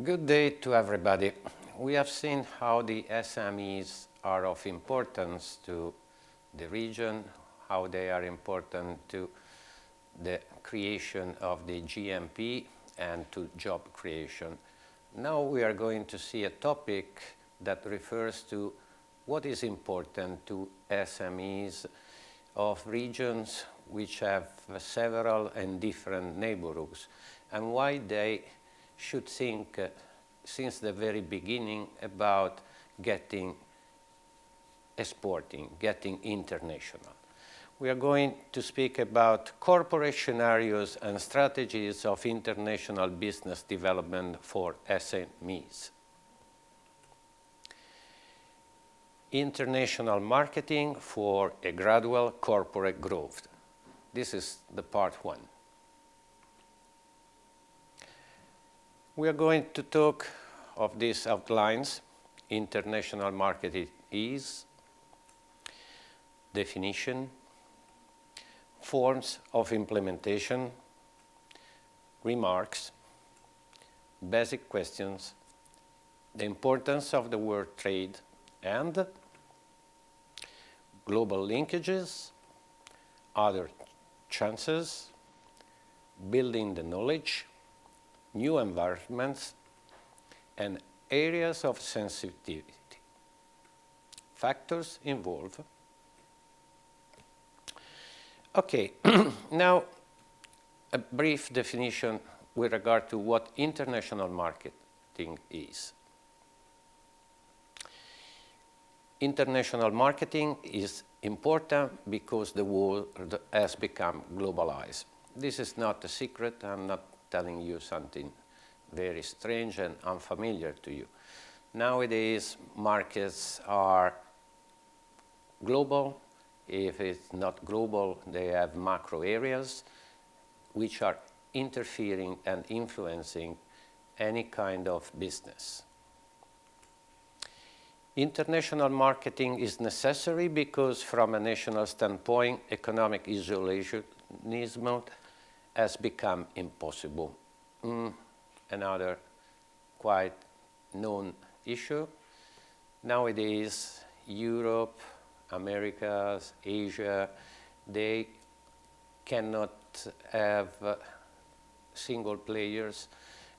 Good day to everybody. We have seen how the SMEs are of importance to the region, how they are important to the creation of the GMP and to job creation. Now we are going to see a topic that refers to what is important to SMEs of regions which have several and different neighborhoods, and why they should think since the very beginning about exporting, getting international. We are going to speak about corporate scenarios and strategies of international business development for SMEs. International marketing for a gradual corporate growth. This is the part one. We are going to talk of these outlines. International marketing is, definition, forms of implementation, remarks, basic questions, the importance of the word trade, and global linkages, other chances, building the knowledge, new environments, and areas of sensitivity. Factors involved. Okay, now a brief definition with regard to what international marketing is. International marketing is important because the world has become globalized. This is not a secret. I'm not telling you something very strange and unfamiliar to you. Nowadays, markets are global. If it's not global, they have macro areas which are interfering and influencing any kind of business. International marketing is necessary because from a national standpoint, economic isolationism has become impossible. Another quite known issue. Nowadays, Europe, Americas, Asia, they cannot have single players.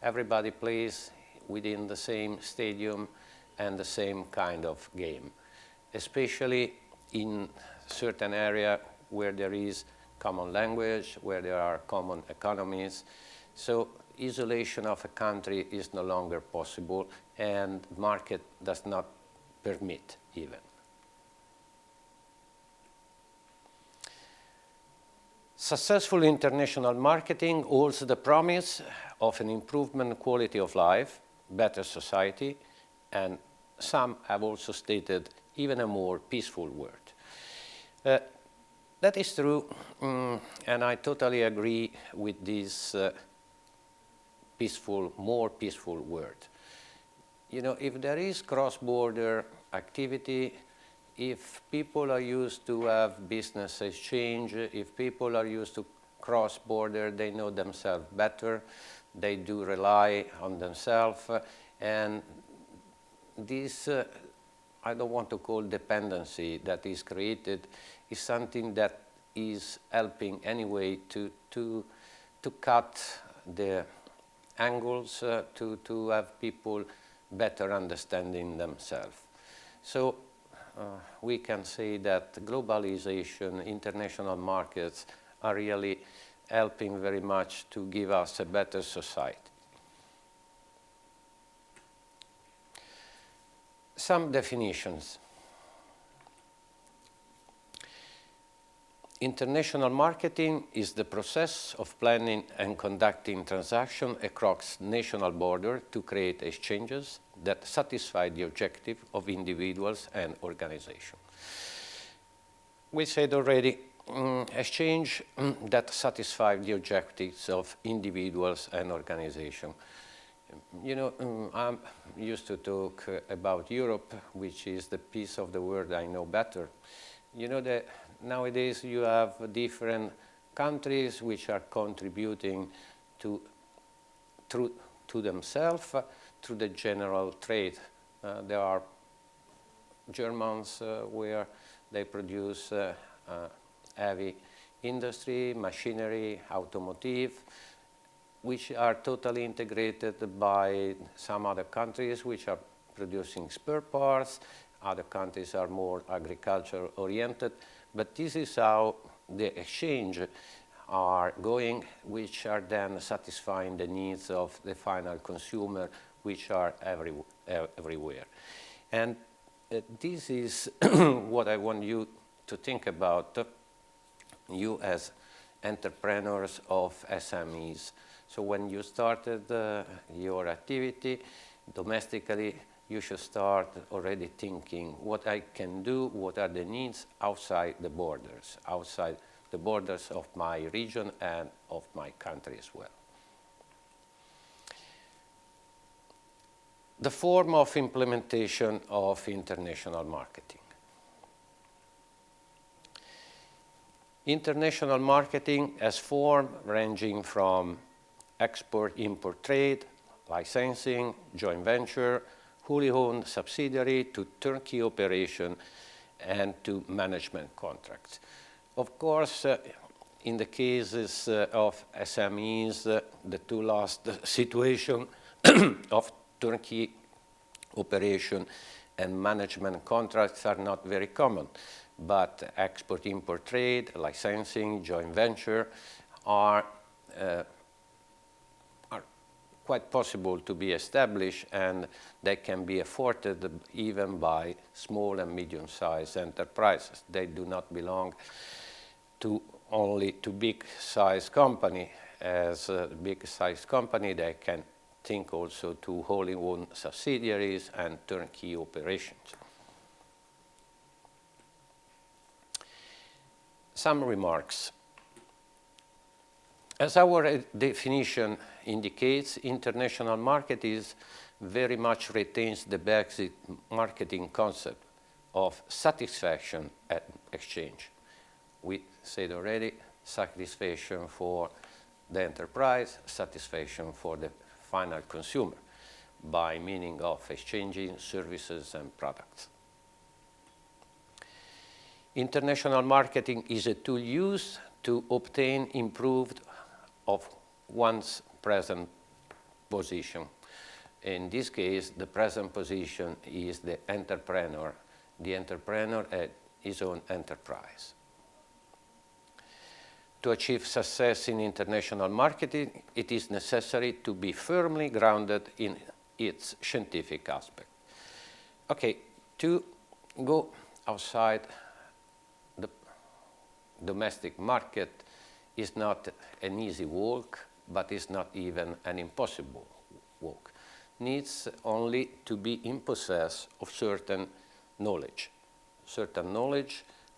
Everybody plays within the same stadium and the same kind of game, especially in certain area where there is common language, where there are common economies. So isolation of a country is no longer possible, and market does not permit even. Successful international marketing holds the promise of an improvement quality of life, better society, and some have also stated even a more peaceful world. That is true, and I totally agree with this more peaceful word. You know, if there is cross-border activity, if people are used to have business exchange, if people are used to cross-border, they know themselves better, they do rely on themselves, and this, I don't want to call dependency that is created, is something that is helping anyway to cut the angles, to have people better understanding themselves. So we can say that globalization, international markets are really helping very much to give us a better society. Some definitions. International marketing is the process of planning and conducting transactions across national borders to create exchanges that satisfy the objective of individuals and organizations. We said already, exchange that satisfy the objectives of individuals and organizations. You know, I'm used to talk about Europe, which is the piece of the world I know better. You know that nowadays you have different countries which are contributing to themselves through the general trade. There are Germans where they produce heavy industry, machinery, automotive, which are totally integrated by some other countries which are producing spare parts. Other countries are more agriculture oriented, but this is how the exchange are going, which are then satisfying the needs of the final consumer, which are everywhere. And this is what I want you to think about, you as entrepreneurs of SMEs. So when you started your activity domestically, you should start already thinking what I can do, what are the needs outside the borders of my region and of my country as well. The form of implementation of international marketing. International marketing has form ranging from export-import trade, licensing, joint venture, wholly owned subsidiary, to turnkey operation, and to management contracts. Of course, in the cases of SMEs, the two last situation of turnkey operation and management contracts are not very common, but export-import trade, licensing, joint venture are quite possible to be established, and they can be afforded even by small and medium-sized enterprises. They do not belong only to big-sized company. As a big-sized company, they can think also to wholly owned subsidiaries and turnkey operations. Some remarks. As our definition indicates, international market is very much retains the basic marketing concept of satisfaction at exchange. We said already, satisfaction for the enterprise, satisfaction for the final consumer, by meaning of exchanging services and products. International marketing is a tool used to obtain improved of one's present position. In this case, the present position is the entrepreneur at his own enterprise. To achieve success in international marketing, it is necessary to be firmly grounded in its scientific aspect. Okay, to go outside the domestic market is not an easy walk, but it's not even an impossible walk. Needs only to be in possess of certain knowledge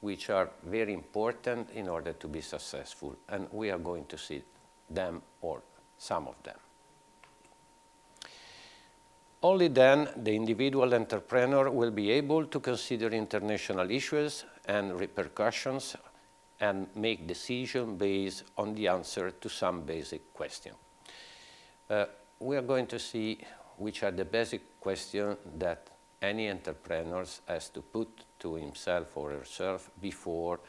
which are very important in order to be successful, and we are going to see them or some of them. Only then the individual entrepreneur will be able to consider international issues and repercussions and make decisions based on the answer to some basic question. We are going to see which are the basic questions that any entrepreneur has to put to himself or herself before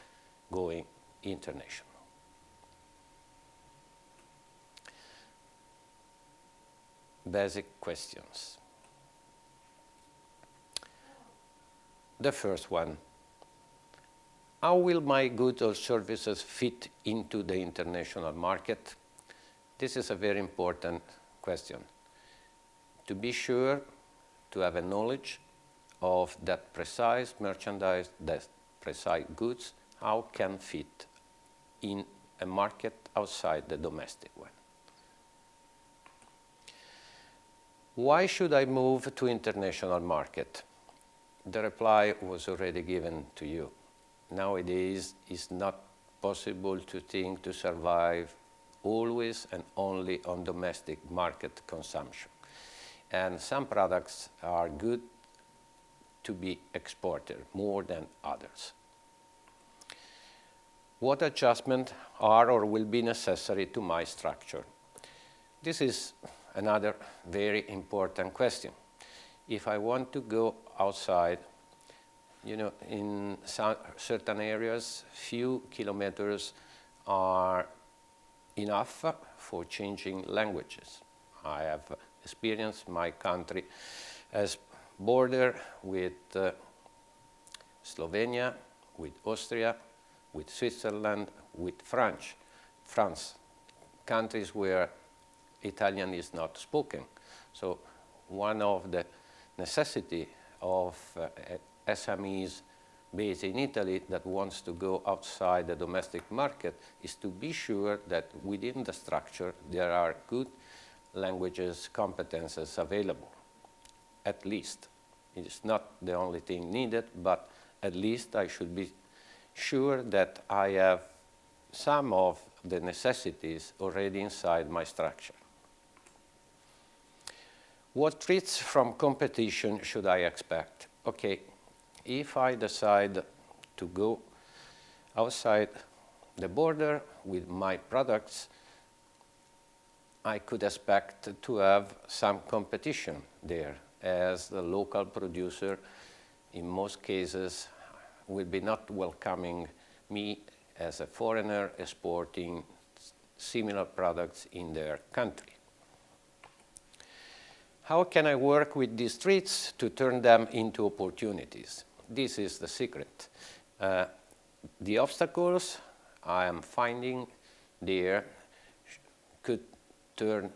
going international. Basic questions. The first one: how will my goods or services fit into the international market? This is a very important question. To be sure to have a knowledge of that precise merchandise, that precise goods, how can fit in a market outside the domestic one. Why should I move to international market? The reply was already given to you. Nowadays, it's not possible to think to survive always and only on domestic market consumption. And some products are good to be exported more than others. What adjustments are or will be necessary to my structure? This is another very important question. If I want to go outside, you know, in certain areas, few kilometers are enough for changing languages. I have experienced my country as border with Slovenia, with Austria, with Switzerland, with France, countries where Italian is not spoken. So one of the necessity of SMEs based in Italy that wants to go outside the domestic market is to be sure that within the structure there are good languages competences available, at least. It's not the only thing needed, but at least I should be sure that I have some of the necessities already inside my structure. What threats from competition should I expect? Okay, if I decide to go outside the border with my products, I could expect to have some competition there, as the local producer in most cases will be not welcoming me as a foreigner exporting similar products in their country. How can I work with these threats to turn them into opportunities? This is the secret. The obstacles I am finding there could turn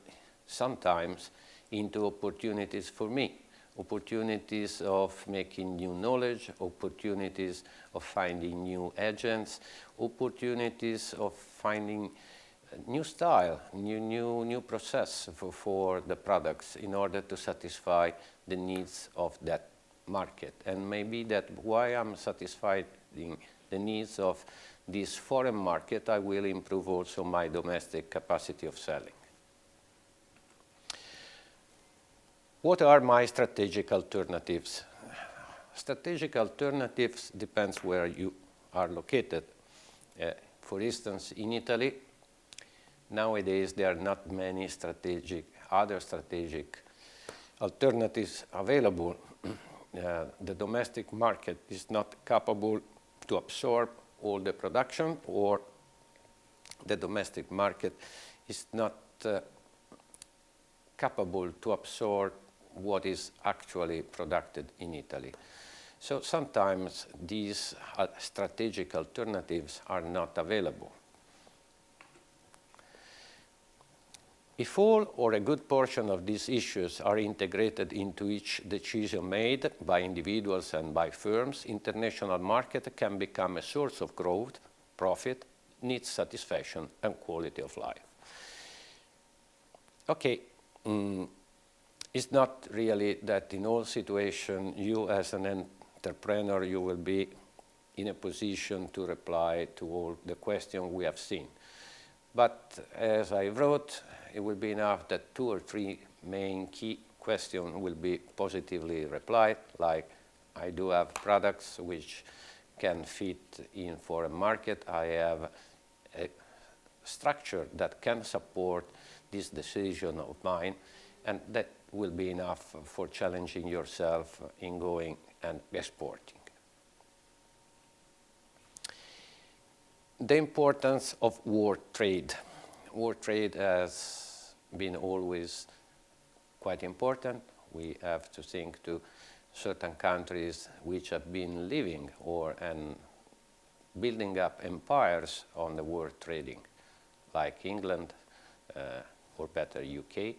sometimes into opportunities for me. Opportunities of making new knowledge, opportunities of finding new agents, opportunities of finding new style, new process for the products in order to satisfy the needs of that market. And maybe that why I'm satisfying the needs of this foreign market, I will improve also my domestic capacity of selling. What are my strategic alternatives? Strategic alternatives depends where you are located. For instance, in Italy, nowadays there are not many other strategic alternatives available. The domestic market is not capable to absorb all the production, or the domestic market is not capable to absorb what is actually produced in Italy. So sometimes these strategic alternatives are not available. If all or a good portion of these issues are integrated into each decision made by individuals and by firms, international market can become a source of growth, profit, needs satisfaction, and quality of life. Okay. It's not really that in all situations you as an entrepreneur you will be in a position to reply to all the questions we have seen. But as I wrote, it will be enough that 2 or 3 main key questions will be positively replied, like I do have products which can fit in for a market. I have a structure that can support this decision of mine, and that will be enough for challenging yourself in going and exporting. The importance of world trade. World trade has been always quite important. We have to think to certain countries which have been living and building up empires on the world trading, like England, or better UK,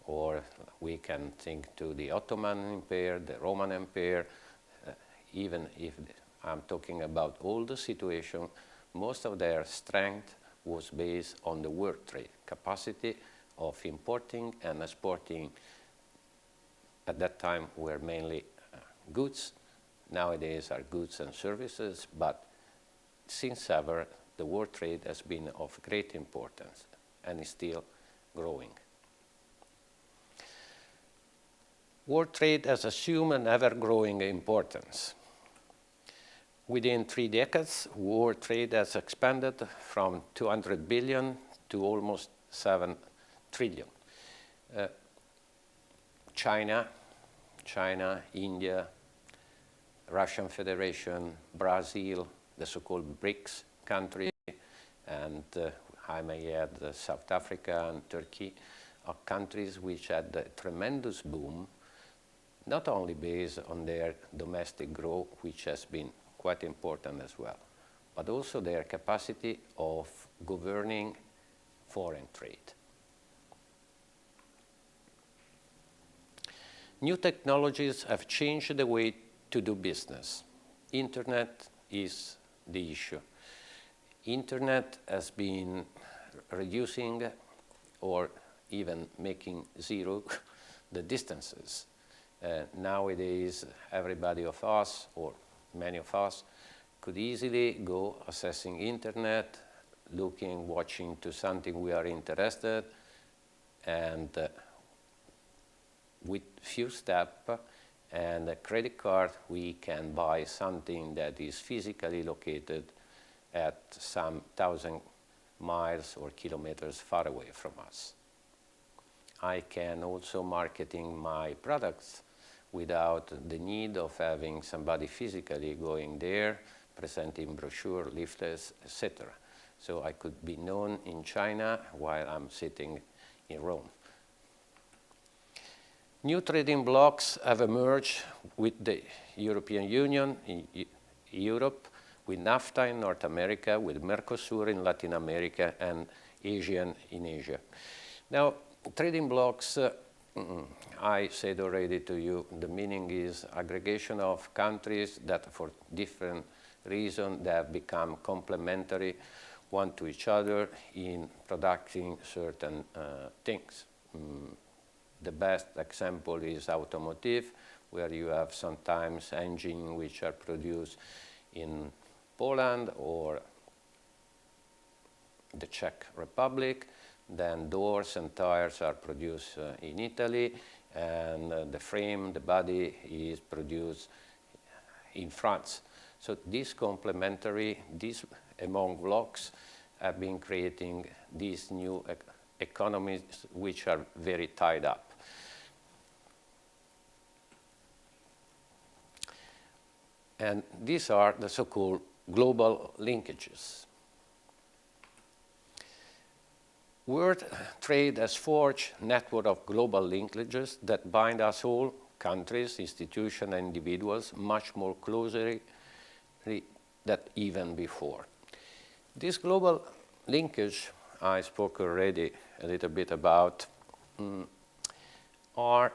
or we can think to the Ottoman Empire, the Roman Empire. Even if I'm talking about all the situation, most of their strength was based on the world trade, capacity of importing and exporting. At that time were mainly goods. Nowadays are goods and services, but since ever the world trade has been of great importance and is still growing. World trade has assumed an ever-growing importance. Within 3 decades, world trade has expanded from 200 billion to almost 7 trillion. China, India, Russian Federation, Brazil, the so-called BRICS country, and I may add South Africa and Turkey, are countries which had a tremendous boom, not only based on their domestic growth, which has been quite important as well, but also their capacity of governing foreign trade. New technologies have changed the way to do business. Internet is the issue. Internet has been reducing or even making zero the distances. Nowadays, everybody of us, or many of us, could easily go accessing internet, looking, watching to something we are interested, and with few steps and a credit card, we can buy something that is physically located at some 1,000 miles or kilometers far away from us. I can also marketing my products without the need of having somebody physically going there, presenting brochure, leaflets, etc. So I could be known in China while I'm sitting in Rome. New trading blocks have emerged with the European Union in Europe, with NAFTA in North America, with Mercosur in Latin America, and ASEAN in Asia. Now, trading blocks, I said already to you, the meaning is aggregation of countries that for different reasons they have become complementary one to each other in producing certain things. The best example is automotive, where you have sometimes engines which are produced in Poland or the Czech Republic, then doors and tires are produced in Italy, and the frame, the body is produced in France. So these complementary, these among blocks have been creating these new economies which are very tied up. And these are the so-called global linkages. World trade has forged a network of global linkages that bind us all, countries, institutions, and individuals, much more closely than even before. This global linkage, I spoke already a little bit about, are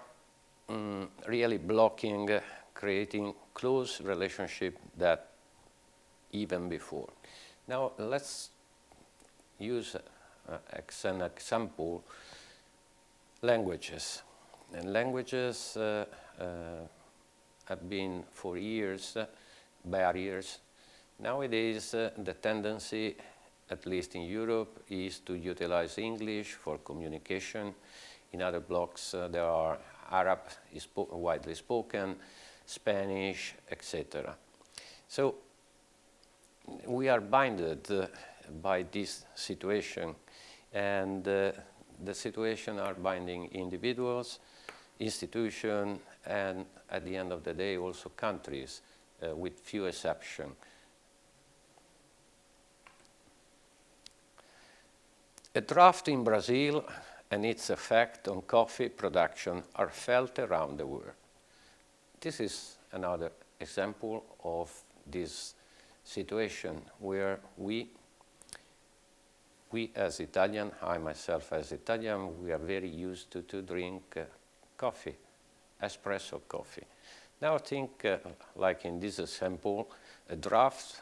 really blocking, creating close relationship that even before. Now let's use as an example languages. And languages have been for years barriers. Nowadays the tendency, at least in Europe, is to utilize English for communication. In other blocks there are Arab is widely spoken, Spanish, etc. So we are binded by this situation, and the situation are binding individuals, institutions, and at the end of the day also countries, with few exceptions. A drought in Brazil and its effect on coffee production are felt around the world. This is another example of this situation where we as Italian, I myself as Italian, we are very used to drink coffee, espresso coffee. Now think, like in this example, a drought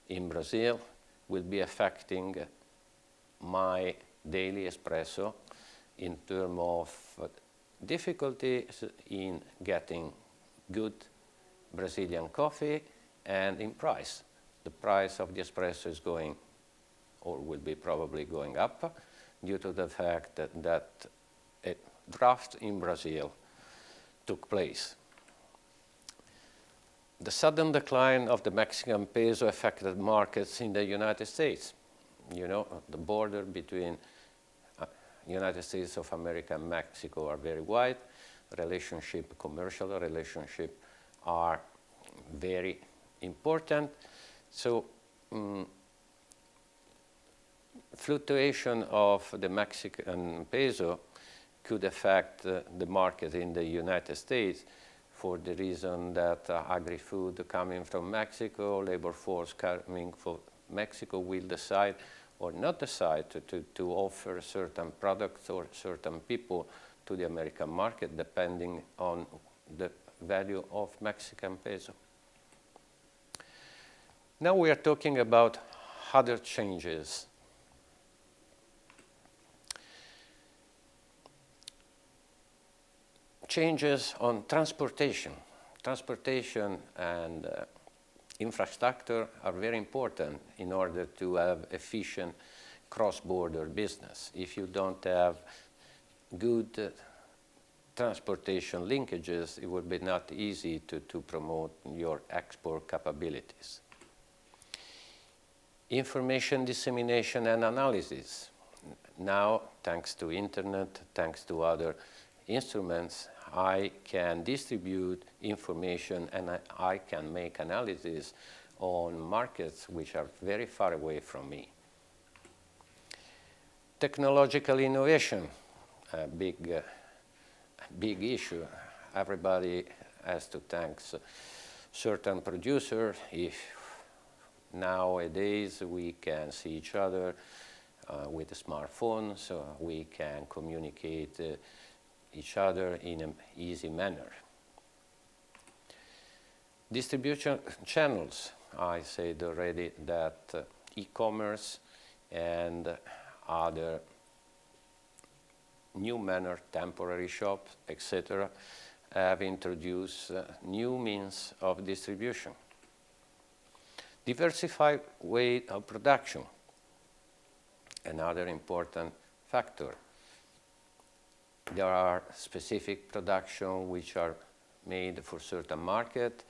in Brazil will be affecting my daily espresso in terms of difficulties in getting good Brazilian coffee and in price. The price of the espresso is going, or will be probably going up, due to the fact that a drought in Brazil took place. The sudden decline of the Mexican peso affected markets in the United States. You know, the border between United States of America and Mexico are very wide. Commercial relationship are very important. So fluctuation of the Mexican peso could affect the market in the United States for the reason that agri-food coming from Mexico, labor force coming from Mexico will decide or not decide to offer certain products or certain people to the American market depending on the value of Mexican peso. Now we are talking about other changes. Changes on transportation. Transportation and infrastructure are very important in order to have efficient cross-border business. If you don't have good transportation linkages, it would be not easy to promote your export capabilities. Information dissemination and analysis. Now, thanks to internet, thanks to other instruments, I can distribute information and I can make analysis on markets which are very far away from me. Technological innovation, a big issue. Everybody has to thank certain producer. If nowadays we can see each other with a smartphone, so we can communicate each other in an easy manner. Distribution channels. I said already that e-commerce and other new manner, temporary shops, etc., have introduced new means of distribution. Diversified way of production, another important factor. There are specific production which are made for certain market,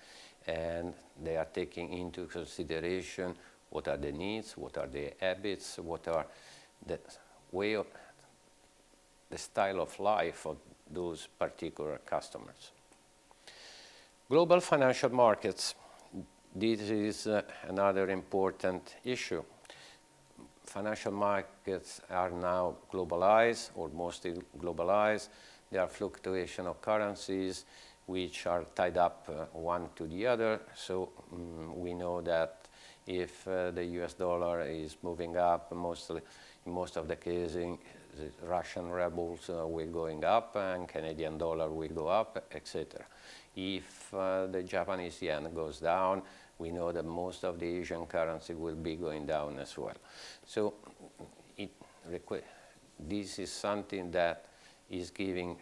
and they are taking into consideration what are the needs, what are the habits, what are the way of the style of life of those particular customers. Global financial markets. This is another important issue. Financial markets are now globalized, or mostly globalized. There are fluctuation of currencies which are tied up one to the other. So we know that if the US dollar is moving up, in most of the cases, the Russian rubles will going up and Canadian dollar will go up, etc. If the Japanese yen goes down, we know that most of the Asian currency will be going down as well. So this is something that is giving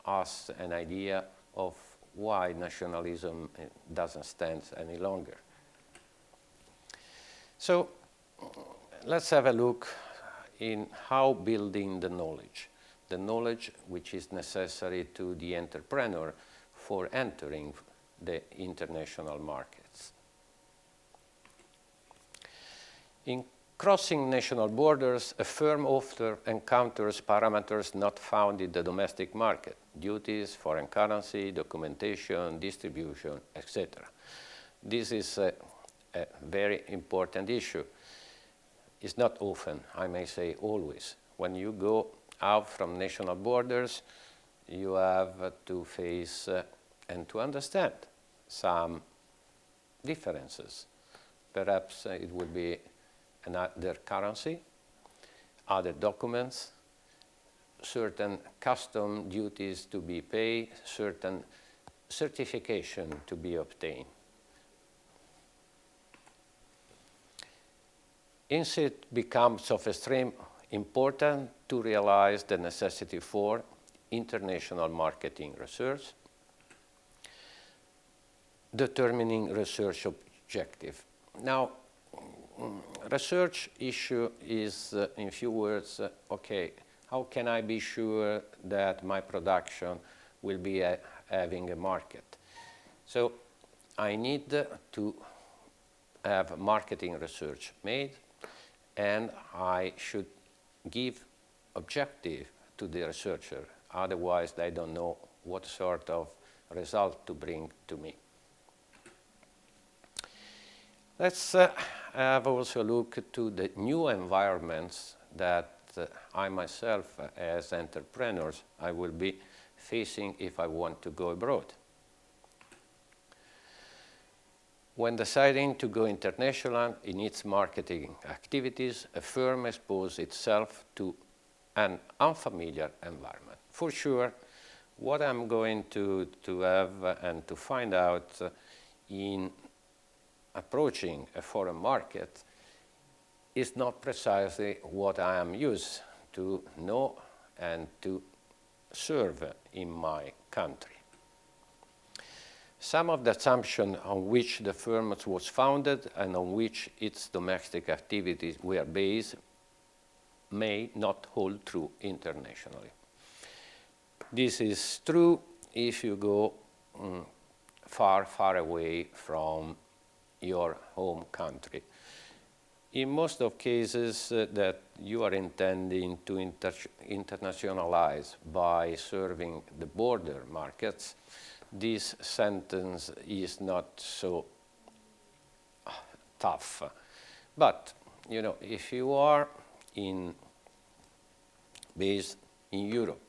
us an idea of why nationalism doesn't stand any longer. So let's have a look in how building the knowledge which is necessary to the entrepreneur for entering the international markets. In crossing national borders, a firm often encounters parameters not found in the domestic market: duties, foreign currency, documentation, distribution, etc. This is a very important issue. It's not often, I may say always. When you go out from national borders, you have to face and to understand some differences. Perhaps it will be another currency, other documents, certain custom duties to be paid, certain certification to be obtained. Hence, it becomes of extreme importance to realize the necessity for international marketing research, determining research objective. Now, research issue is, in few words, okay, how can I be sure that my production will be having a market? So I need to have marketing research made, and I should give objective to the researcher. Otherwise, they don't know what sort of result to bring to me. Let's have also a look to the new environments that I myself, as entrepreneurs, I will be facing if I want to go abroad. When deciding to go international in its marketing activities, a firm exposes itself to an unfamiliar environment. For sure, what I'm going to have and to find out in approaching a foreign market is not precisely what I am used to know and to serve in my country. Some of the assumptions on which the firm was founded and on which its domestic activities were based may not hold true internationally. This is true if you go far, far away from your home country. In most of cases that you are intending to internationalize by serving the border markets, this sentence is not so tough. But, you know, if you are based in Europe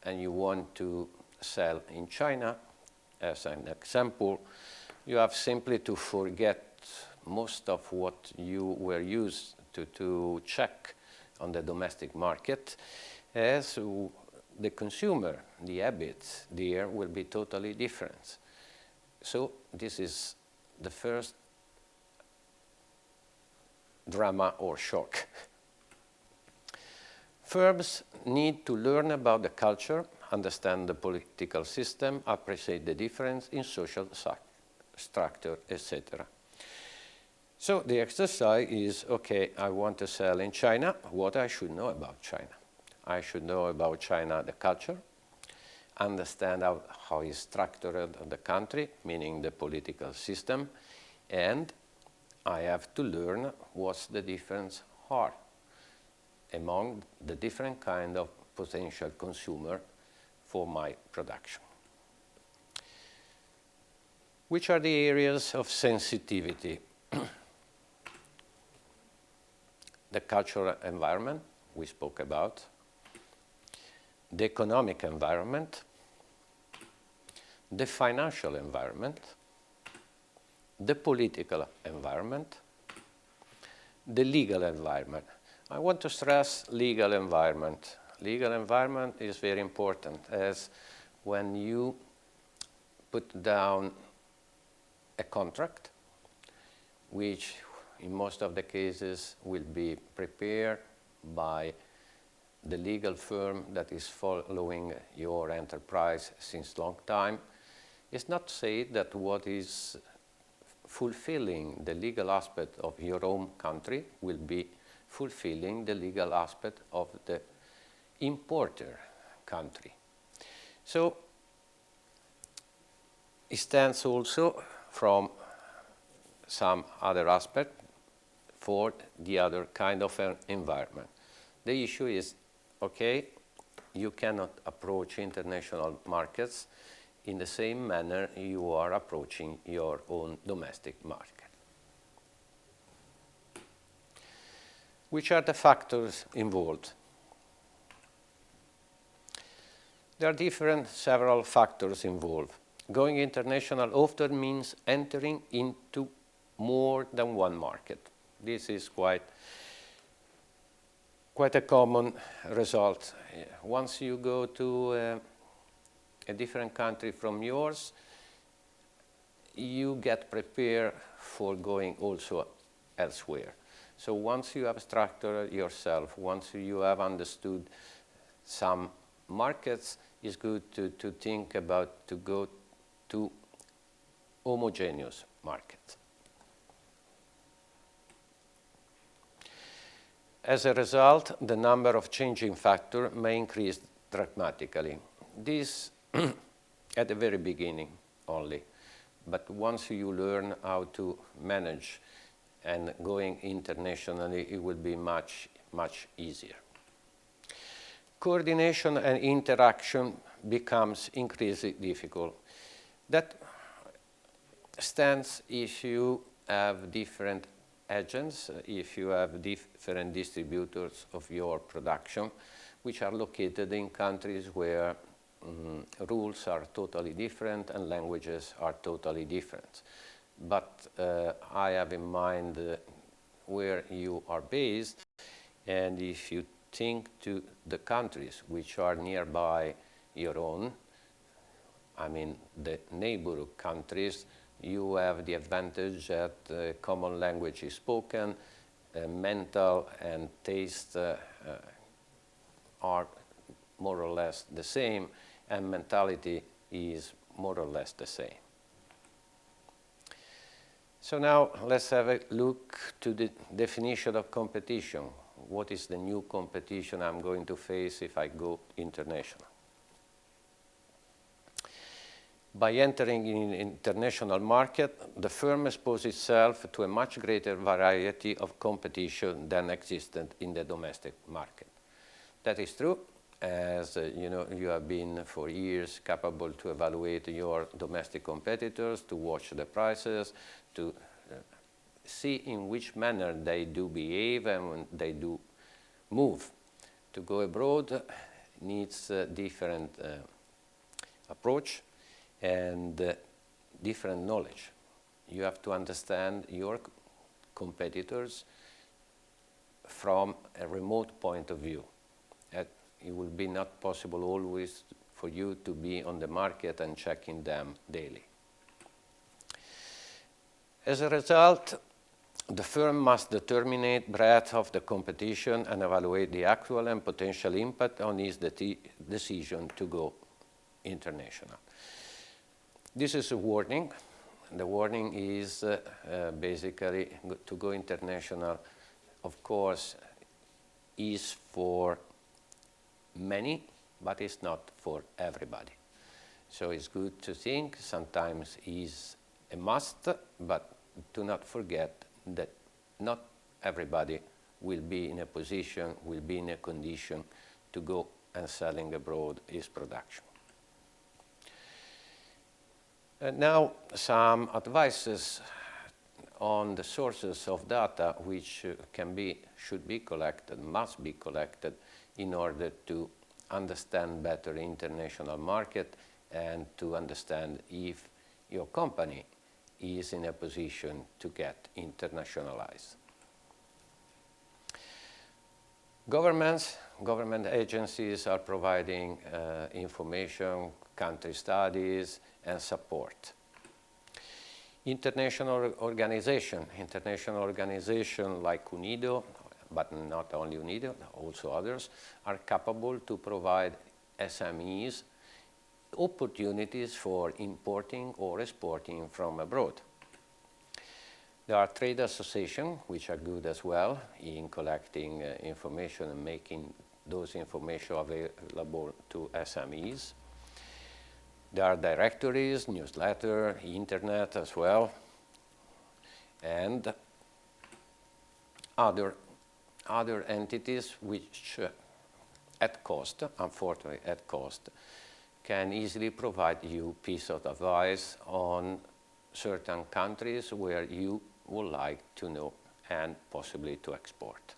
and you want to sell in China, as an example, you have simply to forget most of what you were used to check on the domestic market, as the consumer, the habits there will be totally different. So this is the first drama or shock. Firms need to learn about the culture, understand the political system, appreciate the difference in social structure, etc. So the exercise is, okay, I want to sell in China. What I should know about China? I should know about China, the culture, understand how is structured the country, meaning the political system, and I have to learn what's the difference are among the different kind of potential consumer for my production. Which are the areas of sensitivity? The cultural environment we spoke about, the economic environment, the financial environment, the political environment, the legal environment. I want to stress legal environment. Legal environment is very important, as when you put down a contract, which in most of the cases will be prepared by the legal firm that is following your enterprise since long time, it's not said that what is fulfilling the legal aspect of your own country will be fulfilling the legal aspect of the importer country. So it stands also from some other aspect for the other kind of environment. The issue is, okay, you cannot approach international markets in the same manner you are approaching your own domestic market. Which are the factors involved? There are several factors involved. Going international often means entering into more than one market. This is quite a common result. Once you go to a different country from yours, you get prepared for going also elsewhere. So once you have structured yourself, once you have understood some markets, it's good to think about to go to homogeneous markets. As a result, the number of changing factors may increase dramatically. This at the very beginning only, but once you learn how to manage and going internationally, it will be much, much easier. coordination and interaction becomes increasingly difficult. That stands if you have different agents, if you have different distributors of your production, which are located in countries where rules are totally different and languages are totally different. But I have in mind where you are based, and if you think to the countries which are nearby your own, I mean the neighborhood countries, you have the advantage that common language is spoken, mental and taste are more or less the same, and mentality is more or less the same. So now let's have a look to the definition of competition. What is the new competition I'm going to face if I go international? By entering in international market, the firm exposes itself to a much greater variety of competition than existed in the domestic market. That is true, as you know, you have been for years capable to evaluate your domestic competitors, to watch the prices, to see in which manner they do behave and when they do move. To go abroad needs a different approach and different knowledge. You have to understand your competitors from a remote point of view. It will be not possible always for you to be on the market and checking them daily. As a result, the firm must determine breadth of the competition and evaluate the actual and potential impact on its decision to go international. This is a warning. The warning is basically to go international, of course, is for many, but it's not for everybody. So it's good to think sometimes is a must, but do not forget that not everybody will be in a position, will be in a condition to go and selling abroad his production. And now some advices on the sources of data which should be collected, must be collected in order to understand better international market and to understand if your company is in a position to get internationalized. Government agencies are providing information, country studies, and support. International organization like UNIDO, but not only UNIDO, also others, are capable to provide SMEs opportunities for importing or exporting from abroad. There are trade associations which are good as well in collecting information and making those information available to SMEs. There are directories, newsletter, internet as well, and other entities which at cost, unfortunately at cost, can easily provide you piece of advice on certain countries where you would like to know and possibly to export.